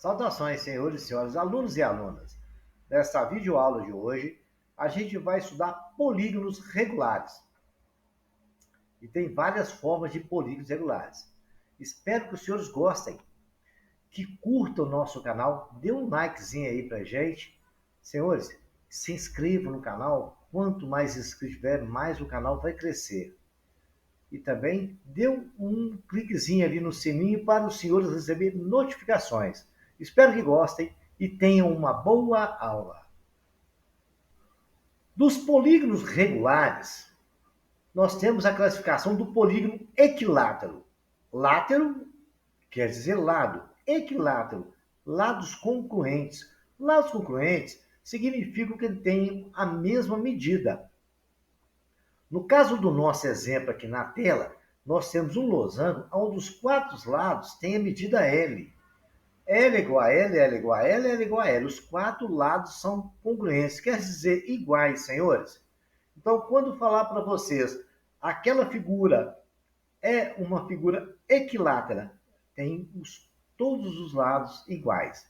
Saudações, senhores e senhoras, alunos e alunas. Nesta videoaula de hoje, a gente vai estudar polígonos regulares. E tem várias formas de polígonos regulares. Espero que os senhores gostem, que curtam o nosso canal, dê um likezinho aí pra gente. Senhores, se inscrevam no canal. Quanto mais inscritos tiver, mais o canal vai crescer. E também dê um cliquezinho ali no sininho para os senhores receberem notificações. Espero que gostem e tenham uma boa aula. Dos polígonos regulares, nós temos a classificação do polígono equilátero. Látero quer dizer lado, equilátero, lados concluentes. Lados concluentes significam que ele tem a mesma medida. No caso do nosso exemplo aqui na tela, nós temos um losango onde os quatro lados têm a medida L. L é igual a L, L é igual a L, L é igual a L. Os quatro lados são congruentes, quer dizer iguais, senhores. Então, quando falar para vocês, aquela figura é uma figura equilátera, tem todos os lados iguais.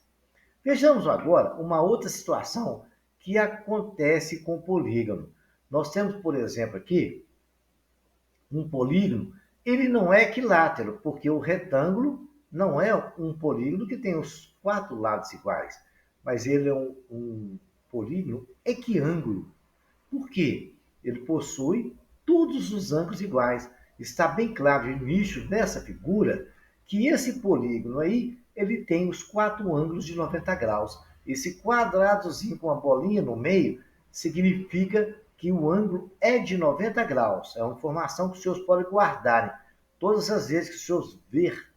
Vejamos agora uma outra situação que acontece com o polígono. Nós temos, por exemplo, aqui, um polígono, ele não é equilátero, porque o retângulo não é um polígono que tem os quatro lados iguais, mas ele é um polígono equiângulo. Por quê? Ele possui todos os ângulos iguais. Está bem claro no início dessa figura que esse polígono aí, ele tem os quatro ângulos de 90 graus. Esse quadradozinho com a bolinha no meio significa que o ângulo é de 90 graus. É uma informação que os senhores podem guardarem. Todas as vezes que os senhores ver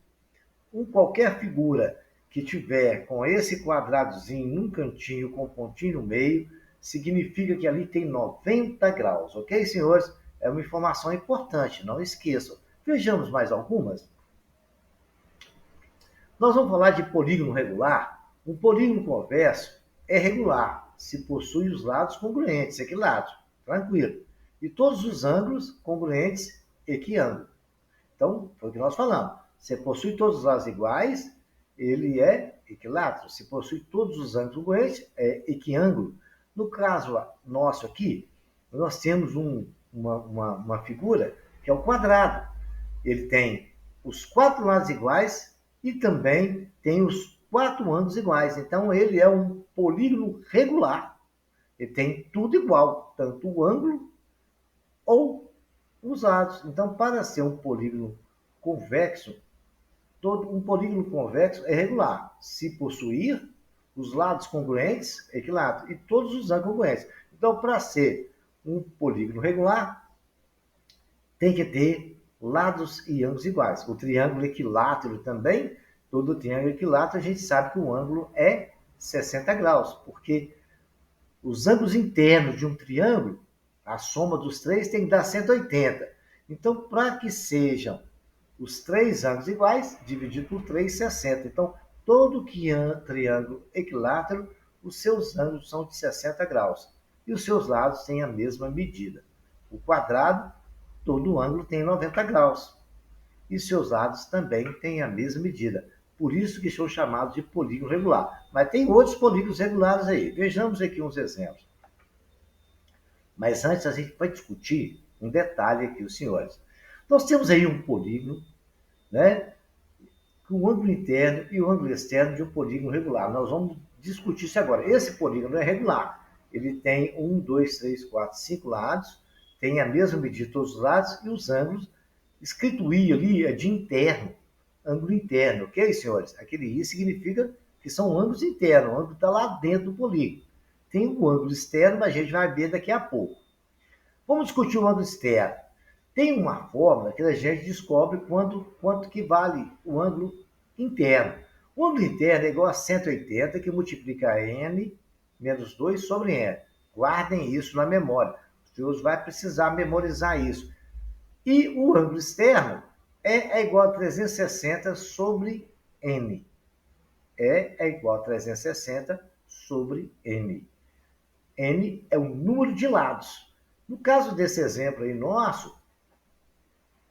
qualquer figura que tiver com esse quadradozinho num cantinho com um pontinho no meio, significa que ali tem 90 graus, ok, senhores? É uma informação importante, não esqueçam. Vejamos mais algumas. Nós vamos falar de polígono regular. Um polígono convexo é regular, se possui os lados congruentes, equilados, tranquilo. E todos os ângulos congruentes, equiângulo. Então, foi o que nós falamos. Se possui todos os lados iguais, ele é equilátero. Se possui todos os ângulos congruentes, é equiângulo. No caso nosso aqui, nós temos uma figura que é o quadrado. Ele tem os quatro lados iguais e também tem os quatro ângulos iguais. Então, ele é um polígono regular. Ele tem tudo igual, tanto o ângulo ou os lados. Então, para ser um polígono convexo, um polígono convexo é regular, se possuir os lados congruentes, equilátero, e todos os ângulos congruentes. Então, para ser um polígono regular, tem que ter lados e ângulos iguais. O triângulo equilátero também, todo triângulo equilátero, a gente sabe que o ângulo é 60 graus, porque os ângulos internos de um triângulo, a soma dos três tem que dar 180. Então, para que sejam os três ângulos iguais, dividido por 3, 60. Então, todo triângulo equilátero, os seus ângulos são de 60 graus. E os seus lados têm a mesma medida. O quadrado, todo ângulo tem 90 graus. E seus lados também têm a mesma medida. Por isso que são chamados de polígono regular. Mas tem outros polígonos regulares aí. Vejamos aqui uns exemplos. Mas antes a gente vai discutir um detalhe aqui, os senhores. Nós temos aí um polígono, né? O ângulo interno e o ângulo externo de um polígono regular. Nós vamos discutir isso agora. Esse polígono é regular. Ele tem 1, 2, 3, 4, 5 lados, tem a mesma medida de todos os lados e os ângulos. Escrito I ali é de interno, ângulo interno, ok, senhores? Aquele I significa que são ângulos internos, o ângulo está lá dentro do polígono. Tem o ângulo externo, mas a gente vai ver daqui a pouco. Vamos discutir o ângulo externo. Tem uma fórmula que a gente descobre quanto que vale o ângulo interno. O ângulo interno é igual a 180, que multiplica n menos 2 sobre n. Guardem isso na memória. Os senhores vão precisar memorizar isso. E o ângulo externo é igual a 360 sobre n. É igual a 360 sobre n. N é o número de lados. No caso desse exemplo aí nosso,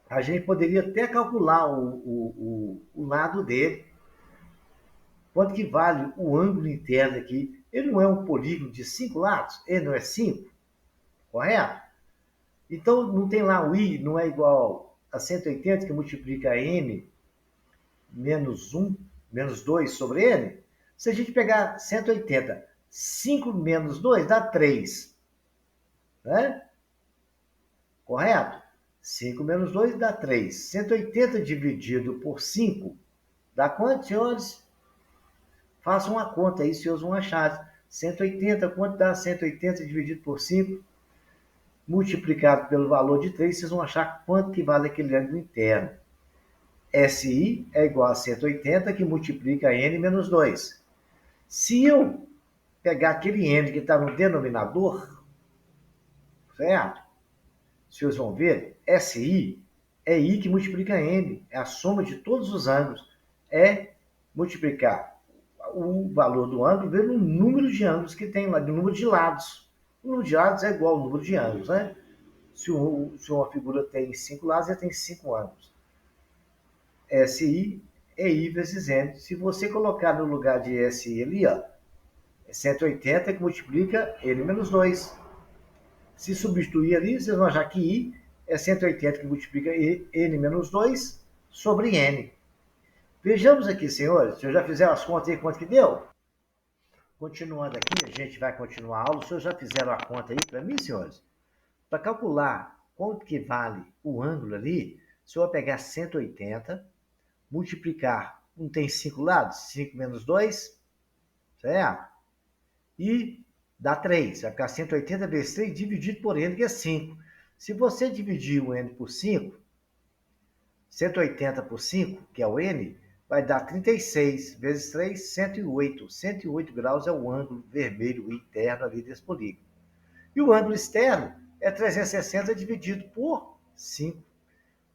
a gente poderia até calcular o lado dele. Quanto que vale o ângulo interno aqui? Ele não é um polígono de 5 lados? Ele não é 5, correto? Então, não tem lá o I, não é igual a 180, que multiplica N menos 1, menos 2 sobre N? Se a gente pegar 180, 5 menos 2 dá 3, né? Correto? 5 menos 2 dá 3. 180 dividido por 5 dá quanto, senhores? Façam uma conta aí, senhores vão achar. 180, quanto dá 180 dividido por 5? Multiplicado pelo valor de 3, vocês vão achar quanto que vale aquele ângulo interno. SI é igual a 180, que multiplica N menos 2. Se eu pegar aquele N que está no denominador, certo? Vocês vão ver, SI é I que multiplica N, é a soma de todos os ângulos. É multiplicar o valor do ângulo pelo número de ângulos que tem lá, do número de lados. O número de lados é igual ao número de ângulos, né? Se uma figura tem 5 lados, ela tem 5 ângulos. SI é I vezes N. Se você colocar no lugar de SI ali, ó, é 180 que multiplica N menos 2. Se substituir ali, vocês vão achar que I é 180 que multiplica N menos 2 sobre N. Vejamos aqui, senhores, se eu já fizer as contas aí, quanto que deu? Continuando aqui, a gente vai continuar a aula. Os senhores já fizeram a conta aí para mim, senhores? Para calcular quanto que vale o ângulo ali, se eu pegar 180, multiplicar, não tem 5 lados? 5 menos 2, certo? E dá 3. Vai ficar 180 vezes 3 dividido por N, que é 5. Se você dividir o N por 5, 180 por 5, que é o N, vai dar 36 vezes 3, 108. 108 graus é o ângulo vermelho interno ali desse polígono. E o ângulo externo é 360 dividido por 5.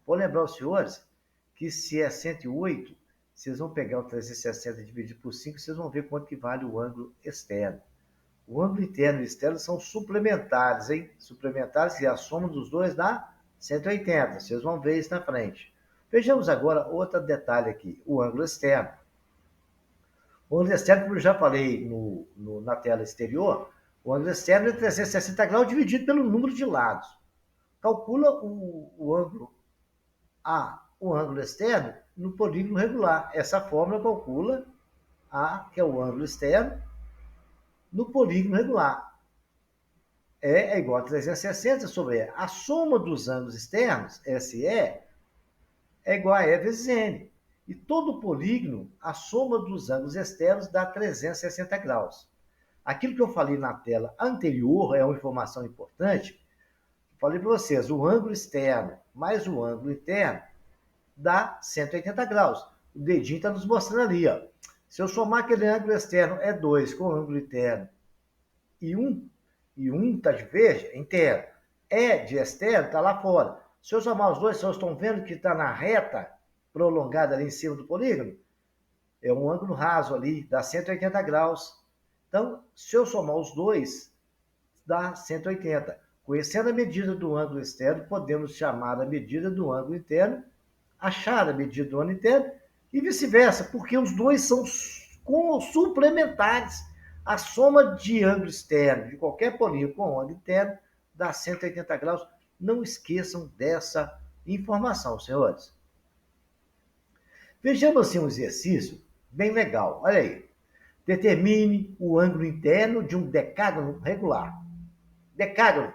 Vou lembrar os senhores que se é 108, vocês vão pegar o 360 dividido por 5, vocês vão ver quanto que vale o ângulo externo. O ângulo interno e externo são suplementares, hein? Suplementares, e a soma dos dois dá 180. Vocês vão ver isso na frente. Vejamos agora outro detalhe aqui, o ângulo externo. O ângulo externo, como eu já falei na tela exterior, o ângulo externo é 360 graus dividido pelo número de lados. Calcula o ângulo A, o ângulo externo, no polígono regular. Essa fórmula calcula A, que é o ângulo externo, no polígono regular. É igual a 360 sobre E. A soma dos ângulos externos, SE, é igual a E vezes N. E todo polígono, a soma dos ângulos externos dá 360 graus. Aquilo que eu falei na tela anterior é uma informação importante. Falei para vocês, o ângulo externo mais o ângulo interno dá 180 graus. O dedinho está nos mostrando ali, ó. Se eu somar aquele ângulo externo é 2 com o ângulo interno e 1, e 1 está de verde, é interno, é de externo, está lá fora. Se eu somar os dois, vocês estão vendo que está na reta prolongada ali em cima do polígono? É um ângulo raso ali, dá 180 graus. Então, se eu somar os dois, dá 180. Conhecendo a medida do ângulo externo, podemos chamar a medida do ângulo interno, achar a medida do ângulo interno e vice-versa, porque os dois são suplementares. A soma de ângulo externo de qualquer polígono com ângulo interno dá 180 graus. Não esqueçam dessa informação, senhores. Vejamos assim um exercício bem legal. Olha aí. Determine o ângulo interno de um decágono regular. Decágono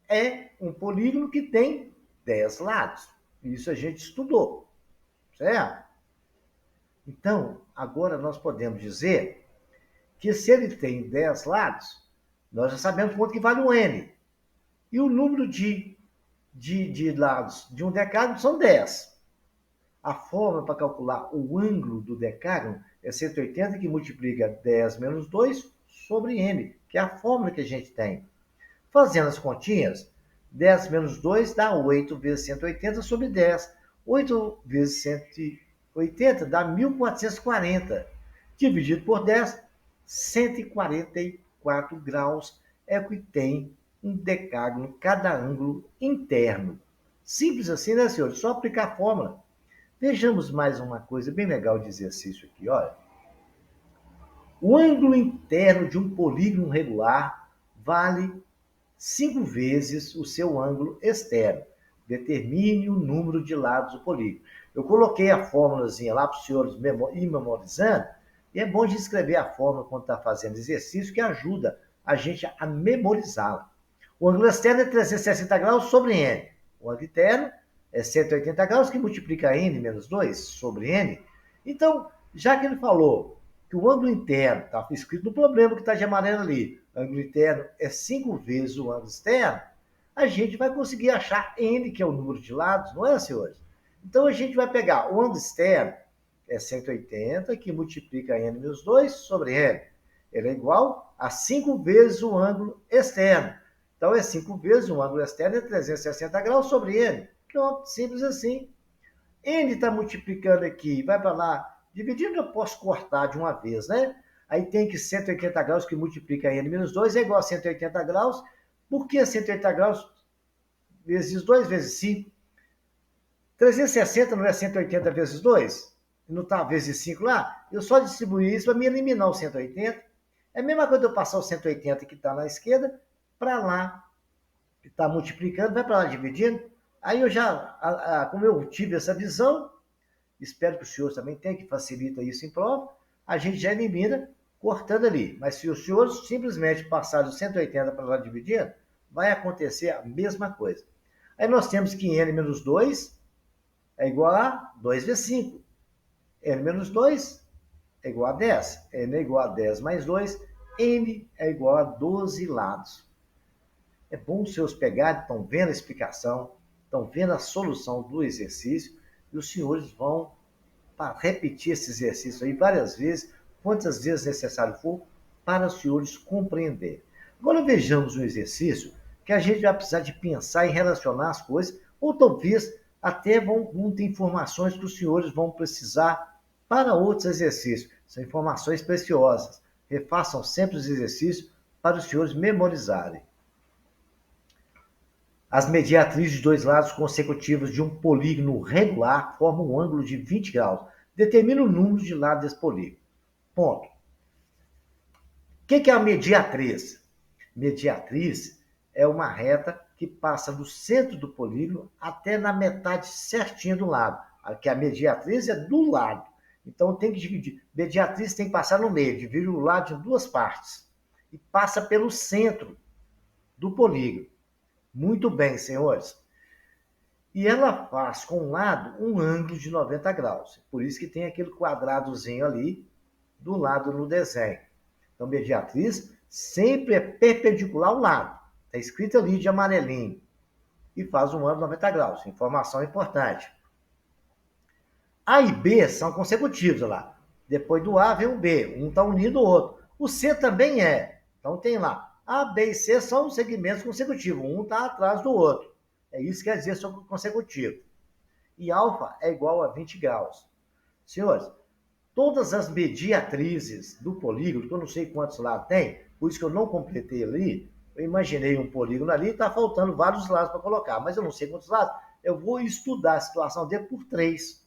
é um polígono que tem 10 lados. Isso a gente estudou, certo? Então, agora nós podemos dizer que se ele tem 10 lados, nós já sabemos quanto que vale o N. E o número de lados de um decágono são 10. A fórmula para calcular o ângulo do decágono é 180, que multiplica 10 menos 2 sobre N, que é a fórmula que a gente tem. Fazendo as continhas, 10 menos 2 dá 8 vezes 180 sobre 10. 8 vezes 180 dá 1440. Dividido por 10, 144 graus é o que tem um decágono, cada ângulo interno. Simples assim, né, senhores? Só aplicar a fórmula. Vejamos mais uma coisa bem legal de exercício aqui, olha. O ângulo interno de um polígono regular vale 5 vezes o seu ângulo externo. Determine o número de lados do polígono. Eu coloquei a fórmulazinha lá para os senhores ir memorizando, e é bom de escrever a fórmula quando está fazendo exercício, que ajuda a gente a memorizá-la. O ângulo externo é 360 graus sobre n. O ângulo interno é 180 graus, que multiplica n menos 2 sobre n. Então, já que ele falou que o ângulo interno, está escrito no problema que está de amarelo ali, o ângulo interno é 5 vezes o ângulo externo, a gente vai conseguir achar n, que é o número de lados, não é, senhores? Então, a gente vai pegar o ângulo externo, é 180, que multiplica n menos 2 sobre n. Ele é igual a 5 vezes o ângulo externo. Então, é 5 vezes o ângulo externo, é 360 graus sobre n. Pronto, simples assim. N está multiplicando aqui, vai para lá. Dividindo, eu posso cortar de uma vez, né? Aí tem que 180 graus, que multiplica n menos 2, é igual a 180 graus. Por que 180 graus vezes 2 vezes 5? 360 não é 180 vezes 2? Não está vezes 5 lá? Eu só distribuí isso para me eliminar o 180. É a mesma coisa eu passar o 180 que está na esquerda para lá, que está multiplicando, vai para lá dividindo. Aí eu já, como eu tive essa visão, espero que os senhores também tenham, que facilita isso em prova, a gente já elimina cortando ali. Mas se os senhores simplesmente passarem o 180 para lá dividindo, vai acontecer a mesma coisa. Aí nós temos que n menos 2 é igual a 2 vezes 5. N menos 2 é igual a 10. N é igual a 10 mais 2. N é igual a 12 lados. É bom os senhores pegarem, estão vendo a explicação, estão vendo a solução do exercício, e os senhores vão repetir esse exercício aí várias vezes, quantas vezes necessário for, para os senhores compreender. Agora vejamos um exercício que a gente vai precisar de pensar e relacionar as coisas, ou talvez até vão ter informações que os senhores vão precisar para outros exercícios. São informações preciosas. Refaçam sempre os exercícios para os senhores memorizarem. As mediatrizes de dois lados consecutivos de um polígono regular formam um ângulo de 20 graus. Determina o número de lados desse polígono. Ponto. O que é a mediatriz? Mediatriz é uma reta que passa do centro do polígono até na metade certinha do lado. Aqui a mediatriz é do lado. Então tem que dividir. Mediatriz tem que passar no meio, divide o lado em duas partes. E passa pelo centro do polígono. Muito bem, senhores. E ela faz com um lado um ângulo de 90 graus. Por isso que tem aquele quadradozinho ali do lado no desenho. Então, mediatriz sempre é perpendicular ao lado. Está escrito ali de amarelinho. E faz um ângulo de 90 graus. Informação importante. A e B são consecutivos, olha lá. Depois do A vem o B. Um está unido ao outro. O C também é. Então tem lá. A, B e C são segmentos consecutivos. Um está atrás do outro. É isso que quer dizer sobre consecutivo. E alfa é igual a 20 graus. Senhores, todas as mediatrizes do polígono, que eu não sei quantos lá tem, por isso que eu não completei ali, eu imaginei um polígono ali, está faltando vários lados para colocar, mas eu não sei quantos lados, eu vou estudar a situação dele por 3.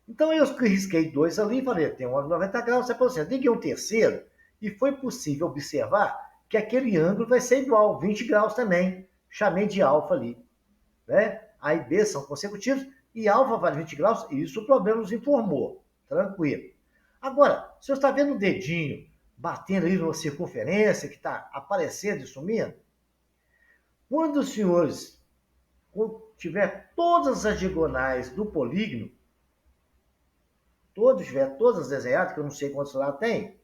Então eu risquei 2 ali e falei, tem um ângulo de 90 graus, você pode liguei um terceiro, e foi possível observar que aquele ângulo vai ser igual, 20 graus também. Chamei de alfa ali. Né? A e B são consecutivos, e alfa vale 20 graus, e isso o problema nos informou. Tranquilo. Agora, se você está vendo o dedinho batendo ali numa circunferência que está aparecendo e sumindo, quando os senhores tiver todas as diagonais do polígono, tiver todas desenhadas, que eu não sei quantos lá tem,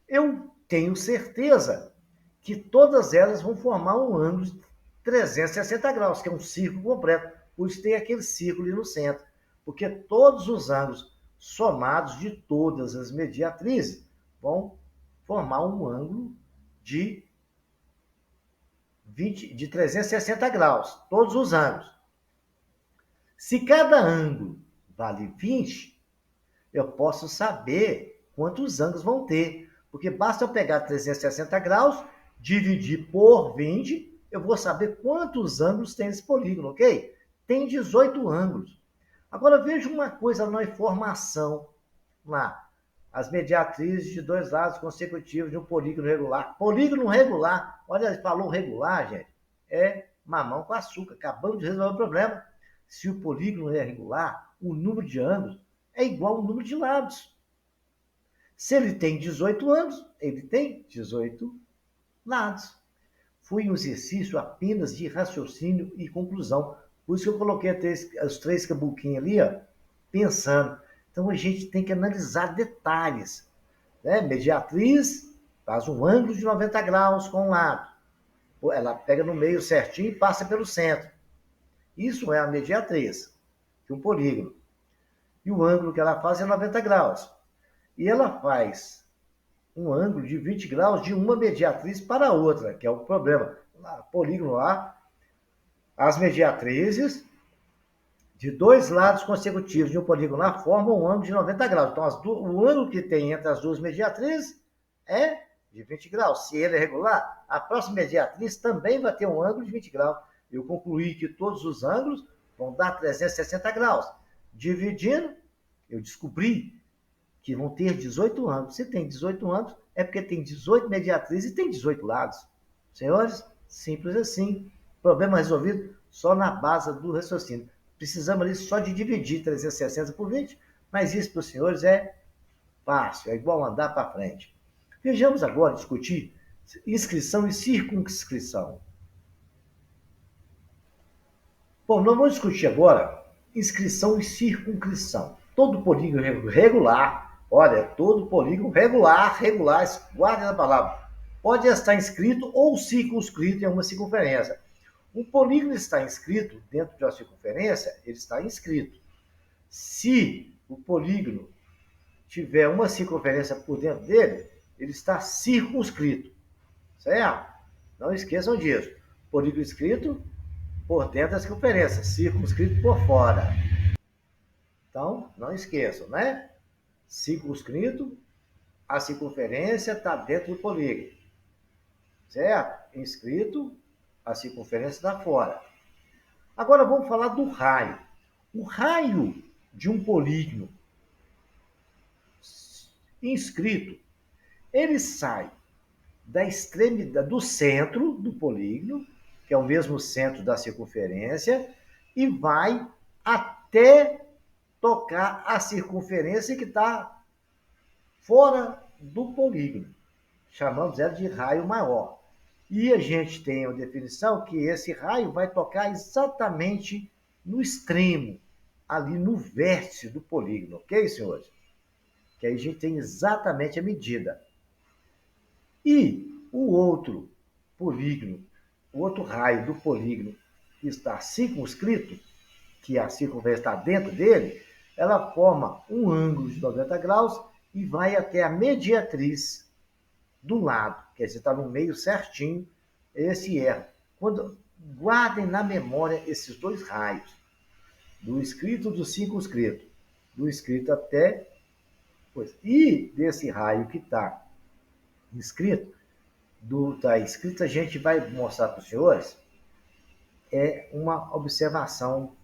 eu tenho certeza que todas elas vão formar um ângulo de 360 graus, que é um círculo completo. Por isso tem aquele círculo ali no centro. Porque todos os ângulos somados de todas as mediatrizes vão formar um ângulo de 360 graus. Todos os ângulos. Se cada ângulo vale 20, eu posso saber quantos ângulos vão ter. Porque basta eu pegar 360 graus, dividir por 20, eu vou saber quantos ângulos tem esse polígono, ok? Tem 18 ângulos. Agora veja uma coisa na informação lá. As mediatrizes de dois lados consecutivos de um polígono regular. Polígono regular, olha, ele falou regular, gente, é mamão com açúcar. Acabamos de resolver o problema. Se o polígono é regular, o número de ângulos é igual ao número de lados. Se ele tem 18 ângulos, ele tem 18 lados. Foi um exercício apenas de raciocínio e conclusão. Por isso que eu coloquei os três cabuquinhos ali, ó, pensando. Então a gente tem que analisar detalhes. Né? Mediatriz faz um ângulo de 90 graus com um lado. Ela pega no meio certinho e passa pelo centro. Isso é a mediatriz, de um polígono. E o ângulo que ela faz é 90 graus. E ela faz um ângulo de 20 graus de uma mediatriz para a outra, que é o problema. Polígono lá, as mediatrizes de dois lados consecutivos de um polígono lá formam um ângulo de 90 graus. Então, o ângulo que tem entre as duas mediatrizes é de 20 graus. Se ele é regular, a próxima mediatriz também vai ter um ângulo de 20 graus. Eu concluí que todos os ângulos vão dar 360 graus. Dividindo, eu descobri que vão ter 18 ângulos. Se tem 18 ângulos, é porque tem 18 mediatrizes e tem 18 lados. Senhores, simples assim. Problema resolvido só na base do raciocínio. Precisamos ali só de dividir 360 por 20, mas isso para os senhores é fácil, é igual andar para frente. Vejamos agora discutir inscrição e circunscrição. Bom, nós vamos discutir agora inscrição e circunscrição. Todo polígono regular, olha, todo polígono regular, guarda a palavra, pode estar inscrito ou circunscrito em uma circunferência. Um polígono está inscrito dentro de uma circunferência, ele está inscrito. Se o polígono tiver uma circunferência por dentro dele, ele está circunscrito. Certo? Não esqueçam disso. Polígono inscrito por dentro da circunferência, circunscrito por fora. Então, não esqueçam, né? Circunscrito, a circunferência está dentro do polígono. Certo? Inscrito, a circunferência está fora. Agora vamos falar do raio. O raio de um polígono inscrito, ele sai da extremidade do centro do polígono, que é o mesmo centro da circunferência, e vai até tocar a circunferência que está fora do polígono. Chamamos ela de raio maior. E a gente tem a definição que esse raio vai tocar exatamente no extremo, ali no vértice do polígono, ok, senhores? Que aí a gente tem exatamente a medida. E o outro polígono, o outro raio do polígono que está circunscrito, que a circunferência está dentro dele, ela forma um ângulo de 90 graus e vai até a mediatriz do lado, quer dizer, está no meio certinho, esse erro. Guardem na memória esses dois raios, do inscrito e do circunscrito, do inscrito até... E desse raio que está inscrito, está inscrito, a gente vai mostrar para os senhores uma observação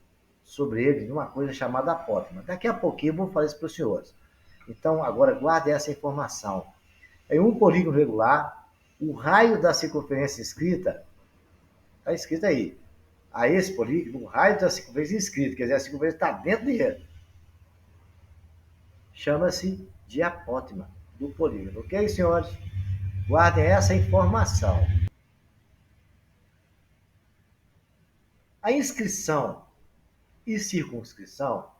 sobre ele, uma coisa chamada apótema. Daqui a pouquinho eu vou falar isso para os senhores. Então, agora guardem essa informação. Em um polígono regular, o raio da circunferência inscrita, está escrito aí, a esse polígono, o raio da circunferência inscrita, quer dizer, a circunferência está dentro dele, chama-se de apótema do polígono. Ok, senhores? Guardem essa informação. A inscrição e circunscrição,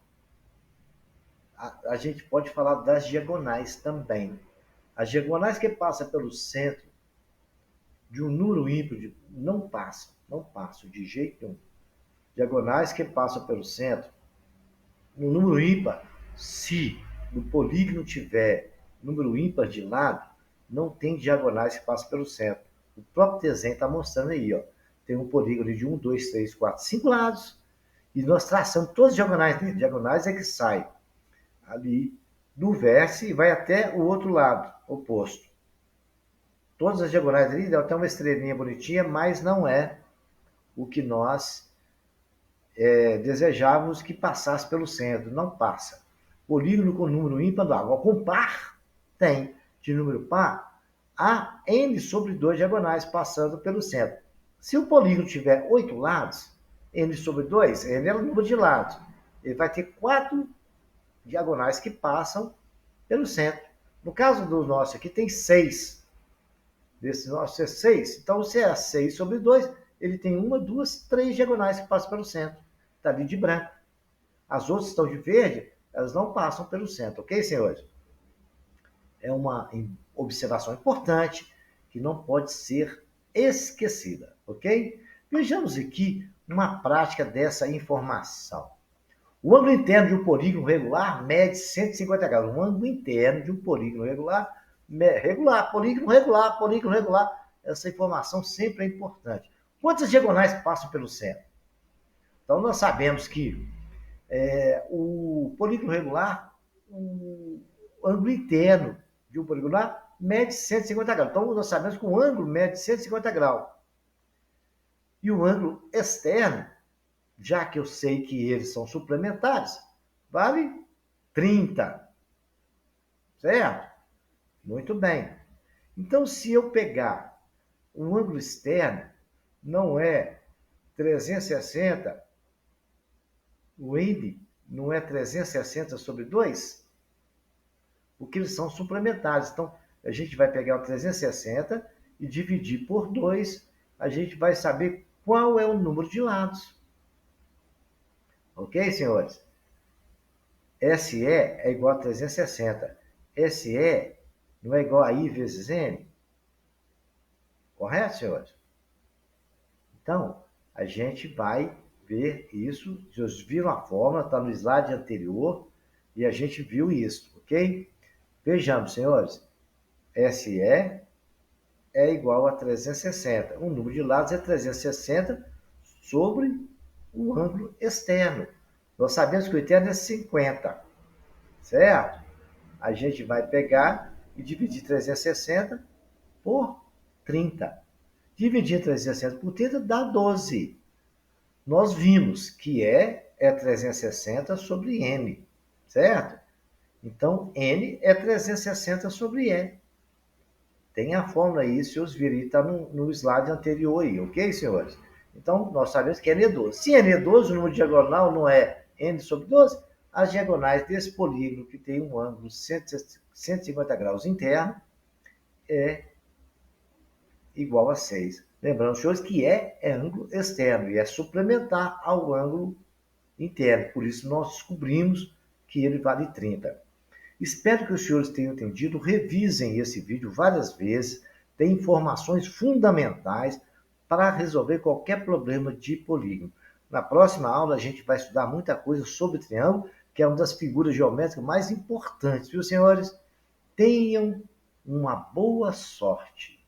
a gente pode falar das diagonais também. As diagonais que passam pelo centro de um número ímpar não passam de jeito nenhum. Diagonais que passam pelo centro, no número ímpar, se o polígono tiver número ímpar de lado, não tem diagonais que passam pelo centro. O próprio desenho está mostrando aí, ó. Tem um polígono de 1, 2, 3, 4, 5 lados, e nós traçamos todas as diagonais dele. Diagonais é que sai ali do vértice e vai até o outro lado, oposto. Todas as diagonais ali, tem uma estrelinha bonitinha, mas não é o que nós desejávamos que passasse pelo centro. Não passa. Polígono com número ímpar do agora. Com par, tem. De número par, há n sobre 2 diagonais passando pelo centro. Se o polígono tiver 8 lados, n sobre 2, n é o número de lados. Ele vai ter 4 diagonais que passam pelo centro. No caso do nosso aqui, tem 6. Desse nosso é 6. Então, se é 6 sobre 2, ele tem 1, 2, 3 diagonais que passam pelo centro. Está ali de branco. As outras estão de verde, elas não passam pelo centro, ok, senhores? É uma observação importante que não pode ser esquecida, ok? Vejamos aqui uma prática dessa informação. O ângulo interno de um polígono regular mede 150 graus. O ângulo interno de um polígono regular, polígono regular, polígono regular. Essa informação sempre é importante. Quantas diagonais passam pelo centro? Então, nós sabemos que o polígono regular, o ângulo interno de um polígono regular mede 150 graus. Então, nós sabemos que o ângulo mede 150 graus. E o ângulo externo, já que eu sei que eles são suplementares, vale 30. Certo? Muito bem. Então, se eu pegar um ângulo externo, não é 360, o N não é 360 sobre 2, porque eles são suplementares. Então, a gente vai pegar o 360 e dividir por 2, a gente vai saber qual é o número de lados. Ok, senhores? SE é igual a 360. SE não é igual a I vezes N? Correto, senhores? Então, a gente vai ver isso. Vocês viram a fórmula, está no slide anterior, e a gente viu isso, ok? Vejamos, senhores. SE é igual a 360. O número de lados é 360 sobre o ângulo externo. Nós sabemos que o interno é 50, certo? A gente vai pegar e dividir 360 por 30. Dividir 360 por 30 dá 12. Nós vimos que é 360 sobre N, certo? Então, N é 360 sobre E. Tem a fórmula aí, se os virem, está no slide anterior aí, ok, senhores? Então, nós sabemos que N é 12. Se N é 12, o número diagonal não é N sobre 12, as diagonais desse polígono, que tem um ângulo 150 graus interno, é igual a 6. Lembrando, senhores, que é ângulo externo e é suplementar ao ângulo interno. Por isso, nós descobrimos que ele vale 30. Espero que os senhores tenham entendido. Revisem esse vídeo várias vezes. Tem informações fundamentais para resolver qualquer problema de polígono. Na próxima aula, a gente vai estudar muita coisa sobre triângulo, que é uma das figuras geométricas mais importantes, viu, senhores? Tenham uma boa sorte.